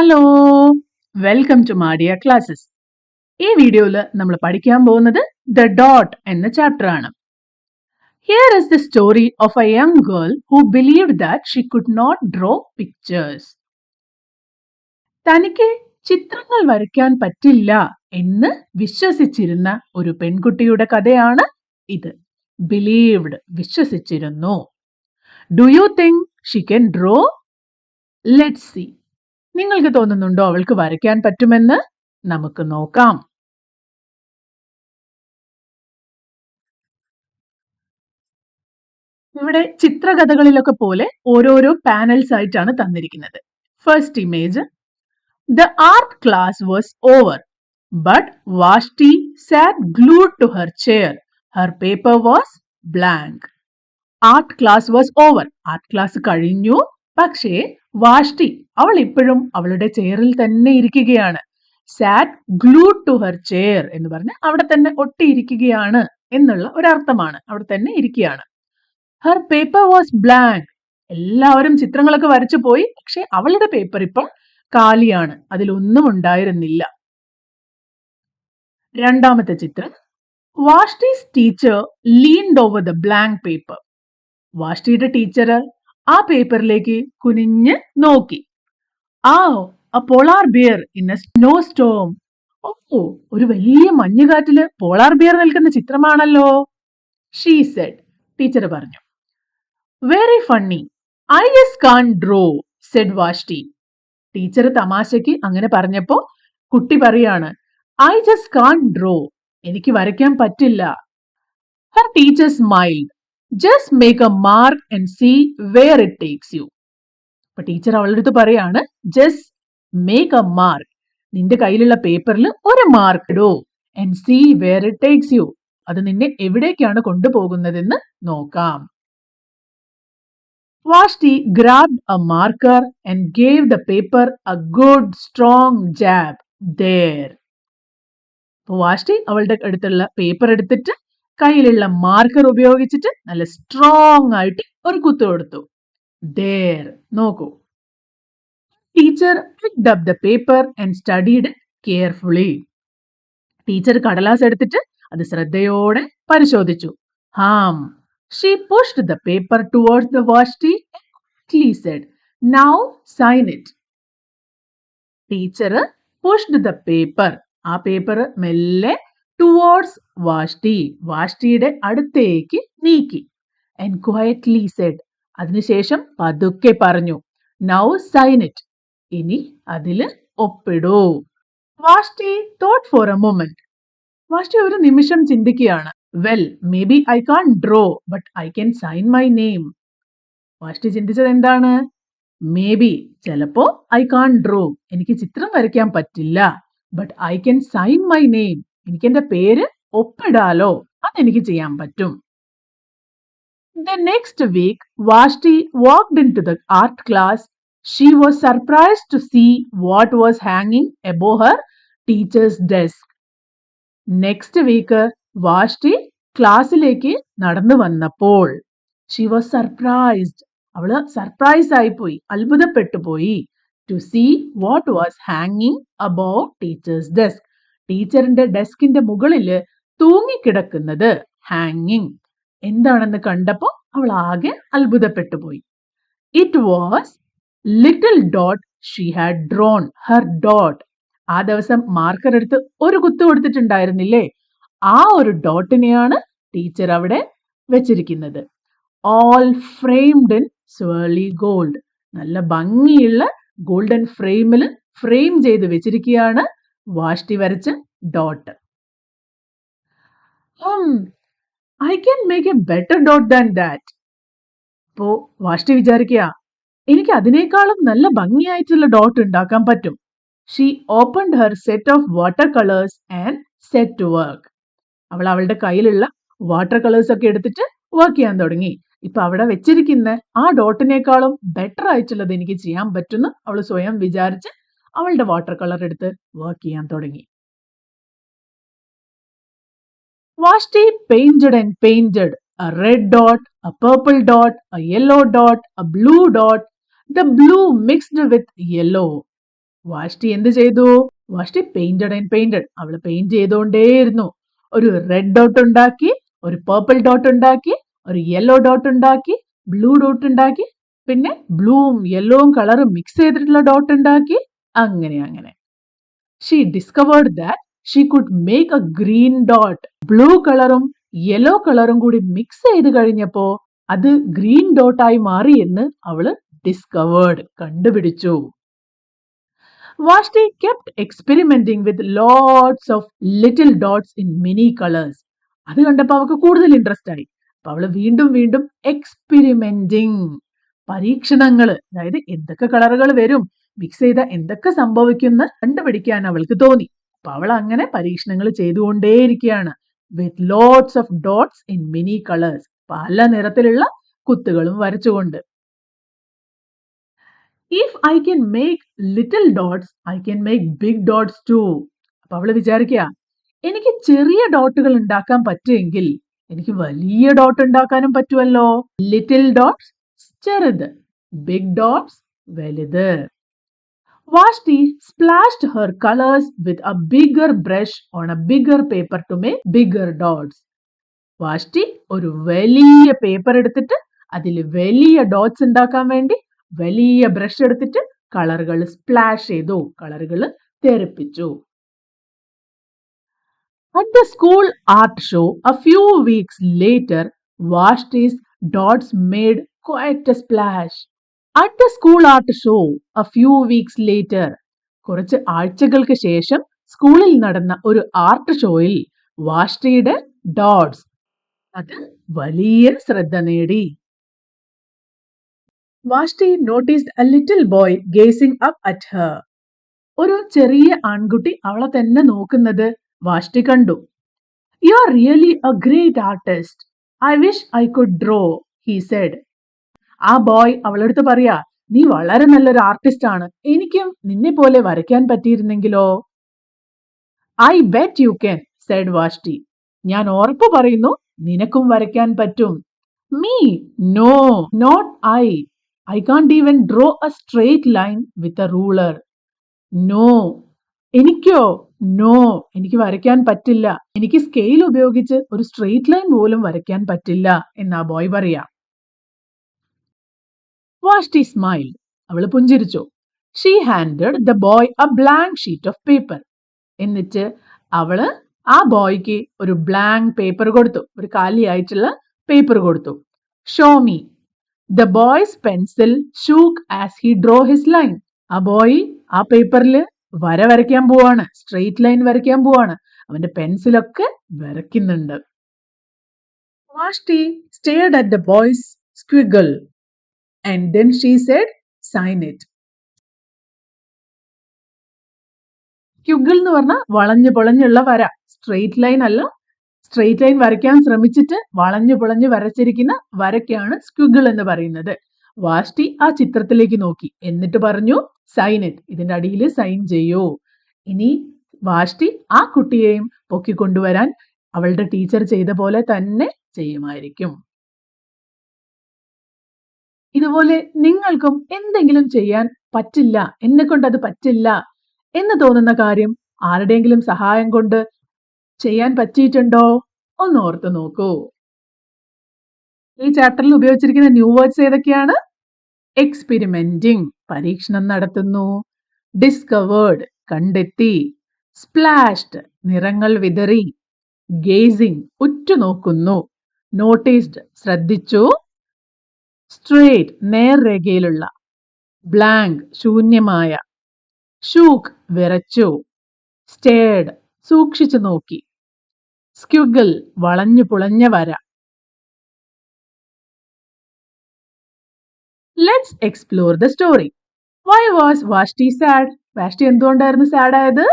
Hello, welcome to Madiya classes. ഈ വീഡിയോയിൽ നമ്മൾ പഠിക്കാൻ പോകുന്നത് ദ ഡോട്ട് എന്ന ചാപ്റ്റർ ആണ്. Here is the story of a young girl who believed that she could not draw pictures. തനിക്ക് ചിത്രങ്ങൾ വരയ്ക്കാൻ പറ്റില്ല എന്ന് വിശ്വസിച്ചിരുന്ന ഒരു പെൺകുട്ടിയുടെ കഥയാണ് ഇത്. ബിലീവ്ഡ്, വിശ്വസിച്ചിരുന്നു. Do you think she can draw? Let's see. നിങ്ങൾക്ക് തോന്നുന്നുണ്ടോ അവൾക്ക് വരയ്ക്കാൻ പറ്റുമെന്ന്? നമുക്ക് നോക്കാം. ഇവിടെ ചിത്രകഥകളിലൊക്കെ പോലെ ഓരോരോ പാനൽസ് ആയിട്ടാണ് തന്നിരിക്കുന്നത്. First image, the art class was over but Vashti sat glued to her chair. Her paper was blank. Art class was over, art class കഴിഞ്ഞു, പക്ഷേ വാഷ്ടി അവൾ ഇപ്പോഴും അവളുടെ ചെയറിൽ തന്നെ ഇരിക്കുകയാണ്. Sat glued to her chair എന്ന് പറഞ്ഞ് അവിടെ തന്നെ ഒട്ടിയിരിക്കുകയാണ് എന്നുള്ള ഒരർത്ഥമാണ്. അവിടെ തന്നെ ഇരിക്കുകയാണ്. Her paper was blank. എല്ലാവരും ചിത്രങ്ങളൊക്കെ വരച്ചു പോയി, പക്ഷെ അവളുടെ പേപ്പർ ഇപ്പോൾ കാലിയാണ്, അതിലൊന്നും ഉണ്ടായിരുന്നില്ല. രണ്ടാമത്തെ ചിത്രം, Vashti's teacher leaned over the blank paper. വാഷ്ടിയുടെ ടീച്ചർ ആ പേപ്പറിലേക്ക് കുനിഞ്ഞ് നോക്കി. ആ a polar bear in a snowstorm. ഓ, ഒരു വലിയ മഞ്ഞുകാറ്റില് പോളാർ ബിയർ നിൽക്കുന്ന ചിത്രമാണല്ലോ. ഷീ സെഡ്, ടീച്ചർ പറഞ്ഞു. Very funny, I just can't draw, said Vashti. Teacher തമാശയ്ക്ക് അങ്ങനെ പറഞ്ഞപ്പോ കുട്ടി പറയാണ്, ഐ ജസ്റ്റ് കാൻറ്റ് ഡ്രോ, എനിക്ക് വരയ്ക്കാൻ പറ്റില്ല. Her teacher smiled, just make a mark and see where it takes you. അപ്പൊ ടീച്ചർ അവളുടെ അടുത്ത് പറയാണ്, ജസ്റ്റ് മേക്ക് എ മാർക്ക്, നിന്റെ കയ്യിലുള്ള പേപ്പറിൽ ഒരു മാർക്ക് ഇടൂ, and see where it takes you, അത് നിന്നെ എവിടേക്കാണ് കൊണ്ടുപോകുന്നതെന്ന് നോക്കാം. Vashti grabbed a marker and gave the paper a good strong jab there. Vashti അവളുടെ അടുത്തുള്ള പേപ്പർ എടുത്തിട്ട് കയ്യിലുള്ള മാർക്കർ ഉപയോഗിച്ചിട്ട് നല്ല സ്ട്രോങ് ആയിട്ട് ഒരു കുത്തു കൊടുത്തു. there, നോക്കൂ. Teacher picked up the paper and studied it carefully. Teacher കടലാസ് എടുത്തിട്ട് അത് ശ്രദ്ധയോടെ പരിശോധിച്ചു. She pushed the paper towards the Vashti and quickly said, now sign it. Teacher pushed the paper, ആ പേപ്പർ മെല്ലെ towards വാഷ്ടി, വാഷ്ടിയുടെ അടുത്തേക്ക് നീക്കി. And quietly said, അതിനുശേഷം പതുക്കെ പറഞ്ഞു, now sign it, ഇനി അതില് ഒപ്പിടൂ. വാഷ്ടി thought for a moment. വാഷ്ടി ഒരു നിമിഷം ചിന്തിക്കുകയാണ്. Well, maybe I can't draw, but I can sign my name. വാഷ്ടി ചിന്തിച്ചത് എന്താണ്? Maybe, ചിലപ്പോ I can't draw, എനിക്ക് ചിത്രം വരയ്ക്കാൻ പറ്റില്ല. But I can sign my name, എനിക്ക് എന്റെ പേര് ഒപ്പിടാലോ, അതെനിക്ക് ചെയ്യാൻ പറ്റും. The next week, Vashti walked into the art class. She was surprised to see what was hanging above her teacher's desk. Next week, Vashti ക്ലാസ്സിലേക്ക് നടന്നു വന്നപ്പോൾ she was surprised, അവള് സർപ്രൈസ് ആയിപ്പോയി, അത്ഭുതപ്പെട്ടു പോയി. To see what was hanging above teacher's desk. ടീച്ചറിന്റെ ഡെസ്കിന്റെ മുകളില് തൂങ്ങിക്കിടക്കുന്നത്, ഹാങ്ങിങ്, എന്താണെന്ന് കണ്ടപ്പോ അവൾ ആകെ അത്ഭുതപ്പെട്ടു പോയി. It was little dot she had drawn, her dot. ആ ദിവസം മാർക്കർ എടുത്ത് ഒരു കുത്തു കൊടുത്തിട്ടുണ്ടായിരുന്നില്ലേ, ആ ഒരു ഡോട്ടിനെയാണ് ടീച്ചർ അവിടെ വെച്ചിരിക്കുന്നത്. All framed in swirly gold. നല്ല ഭംഗിയുള്ള ഗോൾഡൻ ഫ്രെയിമിൽ ഫ്രെയിം ചെയ്ത് വെച്ചിരിക്കുകയാണ് വാഷ്ടി വരച്ച dot. I can make a better dot than that. അപ്പോ വാഷ്ടി വിചാരിക്കുക, എനിക്ക് അതിനേക്കാളും നല്ല ഭംഗിയായിട്ടുള്ള ഡോട്ട് ഉണ്ടാക്കാൻ പറ്റും. She opened her set of watercolors and set to work. അവൾ അവളുടെ കയ്യിലുള്ള വാട്ടർ കളേഴ്സ് ഒക്കെ എടുത്തിട്ട് വർക്ക് ചെയ്യാൻ തുടങ്ങി. ഇപ്പൊ അവിടെ വെച്ചിരിക്കുന്ന ആ ഡോട്ടിനേക്കാളും ബെറ്റർ ആയിട്ടുള്ളത് എനിക്ക് ചെയ്യാൻ പറ്റുമെന്ന് അവൾ സ്വയം വിചാരിച്ച് അവളുടെ വാട്ടർ കളർ എടുത്ത് വർക്ക് ചെയ്യാൻ തുടങ്ങി. Vashti painted and painted a red dot, a purple dot, a yellow dot, a blue dot. The blue mixed with yellow. വാഷ്ടി എന്ത് ചെയ്തു? വാഷ്ടി പെയിന്റഡ് ആൻഡ് പെയിന്റഡ്. അവള് പെയിന്റ് ചെയ്തുകൊണ്ടേയിരുന്നു. ഒരു റെഡ് ഡോട്ട് ഉണ്ടാക്കി, ഒരു പേർപ്പിൾ ഡോട്ട് ഉണ്ടാക്കി, ഒരു യെല്ലോ ഡോട്ട് ഉണ്ടാക്കി, blue dot ഉണ്ടാക്കി, പിന്നെ ബ്ലൂവും യെല്ലോവും കളറും മിക്സ് ചെയ്തിട്ടുള്ള ഡോട്ട് ഉണ്ടാക്കി. അങ്ങനെ she discovered that she could make A green dot. Blue കളറും യെല്ലോ കളറും കൂടി മിക്സ് ചെയ്ത് കഴിഞ്ഞപ്പോ അത് ഗ്രീൻ ഡോട്ടായി മാറി എന്ന് അവള് ഡിസ്കവേർഡ്, കണ്ടുപിടിച്ചു. Vashti kept experimenting with lots of little dots in many colors. അത് കണ്ടപ്പോൾ അവൾക്ക് കൂടുതൽ ഇൻട്രസ്റ്റ് ആയി. അപ്പൊ അവള് വീണ്ടും എക്സ്പെരിമെന്റിങ്, പരീക്ഷണങ്ങള്, അതായത് എന്തൊക്കെ കളറുകൾ വരും, മിക്സ് ചെയ്ത എന്തൊക്കെ സംഭവിക്കുന്ന കണ്ടുപിടിക്കാൻ അവൾക്ക് തോന്നി. അപ്പൊ അവൾ അങ്ങനെ പരീക്ഷണങ്ങൾ ചെയ്തുകൊണ്ടേയിരിക്കുകയാണ്. With lots of dots in many colours, പല നിറത്തിലുള്ള കുത്തുകളും വരച്ചുകൊണ്ട്. If I can make little dots, I can make big dots too. അപ്പൊ അവള് വിചാരിക്കുക, എനിക്ക് ചെറിയ ഡോട്ടുകൾ ഉണ്ടാക്കാൻ പറ്റുമെങ്കിൽ എനിക്ക് വലിയ ഡോട്ട് ഉണ്ടാക്കാനും പറ്റുമല്ലോ. ലിറ്റിൽ ഡോട്ട്സ് ചെറുത്, ബിഗ് ഡോട്ട്സ് വലുത്. Vashti splashed her colors with a bigger brush on a bigger paper to make bigger dots. വാഷ്ടി ഒരു വലിയ പേപ്പർ എടുത്തിട്ട് അതിൽ വലിയ ഡോട്ട്സ് ഉണ്ടാക്കാൻ വേണ്ടി വലിയ ബ്രഷ് എടുത്തിട്ട് കളറുകൾ സ്പ്ലാഷ് ചെയ്തു, കളറുകൾ തെറിപ്പിച്ചു. At the school art show a few weeks later, Vashti's dots made quite a splash. At the school art show a few weeks later, കുറച്ച് ആഴ്ചകൾക്ക് ശേഷം സ്കൂളിൽ നടന്ന ഒരു ആർട്ട് ഷോയിൽ വാഷ്ടിയുടെ ഡോട്ട്സ് അത് വലിയ ശ്രദ്ധ നേടി. Vashti noticed a little boy gazing up at her. ഒരു ചെറിയ ആൺകുട്ടി അവളെ തന്നെ നോക്കുന്നത് വാഷ്ടി കണ്ടു. You are really a great artist. I wish I could draw, he said. ആ ബോയ് അവളടുത്ത് പറയാ, നീ വളരെ നല്ലൊരു ആർട്ടിസ്റ്റ് ആണ്, എനിക്കും നിന്നെ പോലെ വരയ്ക്കാൻ പറ്റിയിരുന്നെങ്കിലോ. I bet you can, said Vashti. ഞാൻ ഉറപ്പ് പറയുന്നു നിനക്കും വരയ്ക്കാൻ പറ്റും. Me? No, not I. I can't even draw a straight line with a ruler. No. എനിക്കോ? നോ, എനിക്ക് വരയ്ക്കാൻ പറ്റില്ല. എനിക്ക് സ്കെയിൽ ഉപയോഗിച്ച് ഒരു സ്ട്രെയിറ്റ് ലൈൻ പോലും വരയ്ക്കാൻ പറ്റില്ല എന്നാ ബോയ് പറയാ. വാഷ്ടി സ്മൈൽഡ്. അവള് പുഞ്ചിരിച്ചു. She handed the boy a blank sheet of paper. എന്നിട്ട് അവള് ആ ബോയ്ക്ക് ഒരു ബ്ലാങ്ക് പേപ്പർ കൊടുത്തു, ഒരു കാലിയായിട്ടുള്ള പേപ്പർ കൊടുത്തു. Show me. The boy's pencil shook as he drew his line. ആ ബോയ് ആ പേപ്പറിൽ വര വരയ്ക്കാൻ പോവാണ്, സ്ട്രെയിറ്റ് ലൈൻ വരയ്ക്കാൻ പോവാണ്. അവന്റെ പെൻസിലൊക്കെ വരയ്ക്കുന്നുണ്ട്. Vashti stared at the boy's squiggle and then she said, sign it. സ്ക്വിഗിൾ എന്ന് പറഞ്ഞാൽ വളഞ്ഞു പൊളഞ്ഞുള്ള വര, സ്ട്രെയിറ്റ് ലൈൻ അല്ല. സ്ട്രെയിറ്റ് ലൈൻ വരയ്ക്കാൻ ശ്രമിച്ചിട്ട് വളഞ്ഞു പൊളഞ്ഞു വരച്ചിരിക്കുന്ന വരയ്ക്കാണ് സ്ക്വിഗിൾ എന്ന് പറയുന്നത്. വാഷ്ടി ആ ചിത്രത്തിലേക്ക് നോക്കി, എന്നിട്ട് പറഞ്ഞു, സൈൻ ഇറ്റ്, ഇതിന്റെ അടിയിൽ സൈൻ ചെയ്യൂ. ഇനി വാഷ്ടി ആ കുട്ടിയെയും പൊക്കിക്കൊണ്ടുവരാൻ അവളുടെ ടീച്ചർ ചെയ്ത പോലെ തന്നെ ചെയ്യുമായിരിക്കും. ഇതുപോലെ നിങ്ങൾക്കും എന്തെങ്കിലും ചെയ്യാൻ പറ്റില്ല, എന്നെ കൊണ്ട് അത് പറ്റില്ല എന്ന് തോന്നുന്ന കാര്യം ആരുടെയെങ്കിലും സഹായം കൊണ്ട് ചെയ്യാൻ പറ്റിയിട്ടുണ്ടോ? ഒന്ന് ഓർത്ത് നോക്കൂ. ഈ ചാപ്റ്ററിൽ ഉപയോഗിച്ചിരിക്കുന്ന ന്യൂ വേർഡ്സ് ഏതൊക്കെയാണ്? എക്സ്പെരിമെന്റിംഗ്, പരീക്ഷണം നടത്തുന്നു. ഡിസ്കവേർഡ്, കണ്ടെത്തി. സ്പ്ലാഷ്ഡ്, നിറങ്ങൾ വിതറി. ഗേസിംഗ്, ഉറ്റുനോക്കുന്നു. നോട്ടീസ്ഡ്, ശ്രദ്ധിച്ചു. സ്ട്രേറ്റ്, നേർരേഖയിലുള്ള. ബ്ലാങ്ക്, ശൂന്യമായ. ഷൂക്ക്, വിറച്ചു. സ്റ്റേർഡ്, സൂക്ഷിച്ചു നോക്കി. സ്ക്വിഗിൾ, വളഞ്ഞു പുളഞ്ഞ വര. Let's explore the story. Why was Vashti sad? Vashti എന്തുകൊണ്ടായിരുന്നു സാഡ് ആയത്?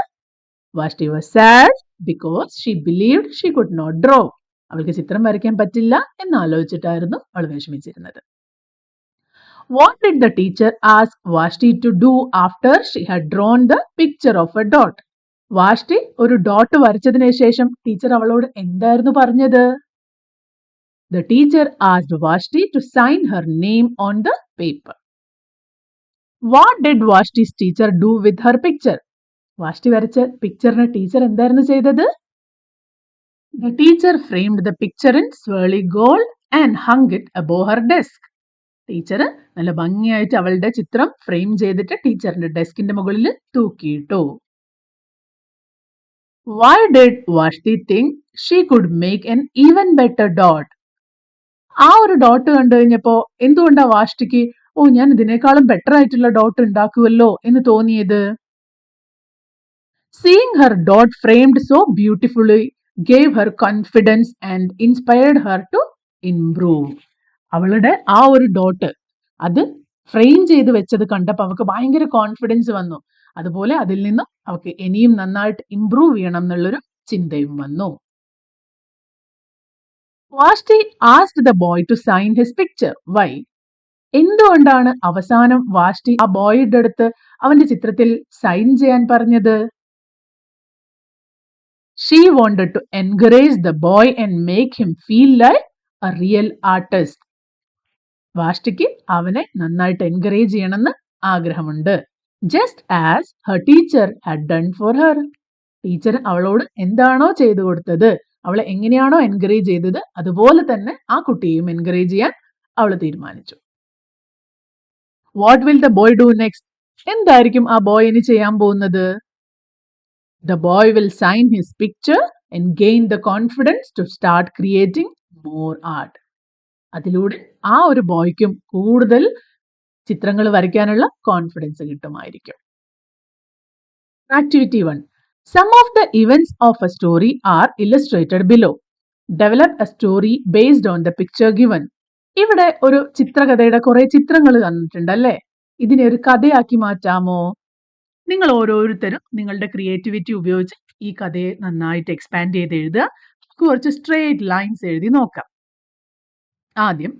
Vashti was sad because she believed she could not draw. അവൾക്ക് ചിത്രം വരയ്ക്കാൻ പറ്റില്ല എന്ന് ആലോചിച്ചിട്ടായിരുന്നു അവൾ വിഷമിച്ചിരുന്നത്. What did the teacher ask Vashti to do after she had drawn the picture of a dot? വാഷ്ടി ഒരു dot വരച്ചതിന് ശേഷം ടീച്ചർ അവളോട് എന്തായിരുന്നു പറഞ്ഞത്? The teacher asked Vashti to sign her name on the paper. What did Vashti's teacher do with her picture? Vashti വരച്ച പിക്ചറിന് teacher എന്തായിരുന്നു ചെയ്തത്? The teacher framed the picture in swirly gold and hung it above her desk. Teacher നല്ല ഭംഗിയായിട്ട് അവളുടെ ചിത്രം frame ചെയ്തിട്ട് ടീച്ചറിന്റെ ഡെസ്കിന്റെ മുകളിൽ തൂക്കിയിട്ടു. Why did Vashti think she could make an even better dot? ആ ഒരു ഡോട്ട് കണ്ടു കഴിഞ്ഞപ്പോ എന്തുകൊണ്ടാ വാഷ്ടിക്ക് ഞാൻ ഇതിനേക്കാളും ബെറ്റർ ആയിട്ടുള്ള ഡോട്ട് ഉണ്ടാക്കുമല്ലോ എന്ന് തോന്നിയത്? Seeing her dot framed so beautifully gave her confidence and inspired her to improve. അവളുടെ ആ ഒരു ഡോട്ട് അത് ഫ്രെയിം ചെയ്ത് വെച്ചത് കണ്ടപ്പോൾ അവൾക്ക് ഭയങ്കര കോൺഫിഡൻസ് വന്നു. അതുപോലെ അതിൽ നിന്ന് അവൾക്ക് ഇനിയും നന്നായിട്ട് ഇംപ്രൂവ് ചെയ്യണം എന്നുള്ളൊരു ചിന്തയും വന്നു. Vashti asked the boy to sign his picture. Why? എന്തുകൊണ്ടാണ് അവസാനം വാഷ്ടി ആ ബോയുടെ അടുത്ത് അവന്റെ ചിത്രത്തിൽ സൈൻ ചെയ്യാൻ പറഞ്ഞത്? She wanted to encourage the boy and make him feel like a real artist. വാഷ്ടിക്ക് അവനെ നന്നായിട്ട് എൻകറേജ് ചെയ്യണമെന്ന് ആഗ്രഹമുണ്ട്. Just as her teacher had done for her. Teacher അവളോട് എന്താണോ ചെയ്തു കൊടുത്തത്, അവളെ എങ്ങനെയാണോ എൻകറേജ് ചെയ്തത്, അതുപോലെ തന്നെ ആ കുട്ടിയെയും എൻകറേജ് ചെയ്യാൻ അവൾ തീരുമാനിച്ചു. What will the boy do next? എന്തായിരിക്കും ആ ബോയ് ഇനി ചെയ്യാൻ പോകുന്നത്? The boy will sign his picture and gain the confidence to start creating more art. അതിലൂടെ ആ ഒരു ബോയ്ക്കും കൂടുതൽ ചിത്രങ്ങൾ വരയ്ക്കാനുള്ള കോൺഫിഡൻസ് കിട്ടുമായിരിക്കും. Activity 1. Some of the events of a story are illustrated below. Develop a story based on the picture given. ഇവിടെ ഒരു ചിത്രകഥയുടെ കുറെ ചിത്രങ്ങൾ തന്നിട്ടുണ്ട് അല്ലേ? ഇതിനെ ഒരു കഥയാക്കി മാറ്റാമോ? നിങ്ങൾ ഓരോരുത്തരും നിങ്ങളുടെ ക്രിയേറ്റിവിറ്റി ഉപയോഗിച്ച് ഈ കഥയെ നന്നായിട്ട് എക്സ്പാൻഡ് ചെയ്ത് എഴുതുക. കുറച്ച് സ്ട്രേറ്റ് ലൈൻസ് എഴുതി നോക്കാം. ആദ്യം,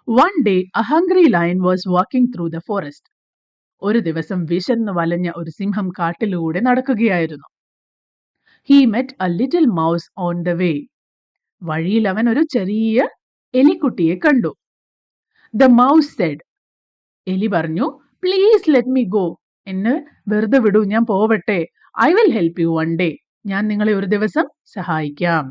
one day a hungry lion was walking through the forest. ഒരു ദിവസം വിശന്ന് വലഞ്ഞ ഒരു സിംഹം കാട്ടിലൂടെ നടക്കുകയായിരുന്നു. He met a little mouse on the way. വഴിയിൽ അവൻ ഒരു ചെറിയ എലിക്കുട്ടിയെ കണ്ടു. The mouse said. എലി പറഞ്ഞു, please let me go. എന്നെ വെറുതെ വിടൂ, ഞാൻ പോവട്ടെ. I will help you one day. ഞാൻ നിങ്ങളെ ഒരു ദിവസം സഹായിക്കാം.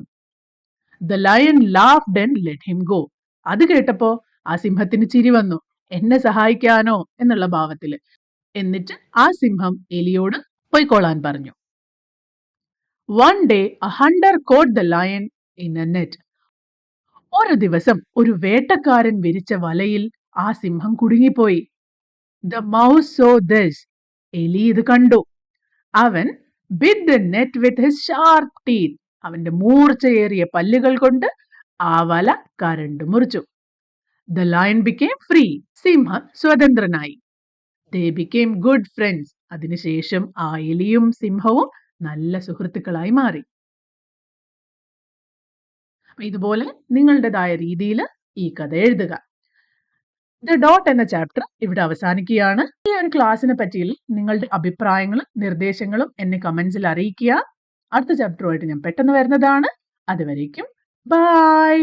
The lion laughed and let him go. അത് കേട്ടപ്പോ ആ സിംഹത്തിന് ചിരി വന്നു. എന്നെ സഹായിക്കാനോ എന്നുള്ള ഭാവത്തില്. എന്നിട്ട് ആ സിംഹം എലിയോട് പോയിക്കോളാൻ പറഞ്ഞു. One day a hunter caught the lion in a net. ഒരു ദിവസം ഒരു വേട്ടക്കാരൻ വിരിച്ച വലയിൽ ആ സിംഹം കുടുങ്ങിപ്പോയി. The mouse saw this. എലി ഇത് കണ്ടു. അവൻ bit the net with his sharp teeth. അവന്റെ മൂർച്ചയേറിയ പല്ലുകൾ കൊണ്ട് ആ വല കരണ്ട് മുറിച്ചു. The lion became free. സിംഹം സ്വതന്ത്രനായി. They became good friends. അതിനുശേഷം ആ എലിയും സിംഹവും നല്ല സുഹൃത്തുക്കളായി മാറി. ഇതുപോലെ നിങ്ങളുടേതായ രീതിയിൽ ഈ കഥ എഴുതുക. ദ ഡോട്ട് എന്ന ചാപ്റ്റർ ഇവിടെ അവസാനിക്കുകയാണ്. ഈ ഒരു ക്ലാസ്സിനെ പറ്റിയുള്ള നിങ്ങളുടെ അഭിപ്രായങ്ങളും നിർദ്ദേശങ്ങളും എന്നെ കമന്റ്സിൽ അറിയിക്കുക. അടുത്ത ചാപ്റ്ററുമായിട്ട് ഞാൻ പെട്ടെന്ന് വരുന്നതാണ്. അതുവരേക്കും ബൈ.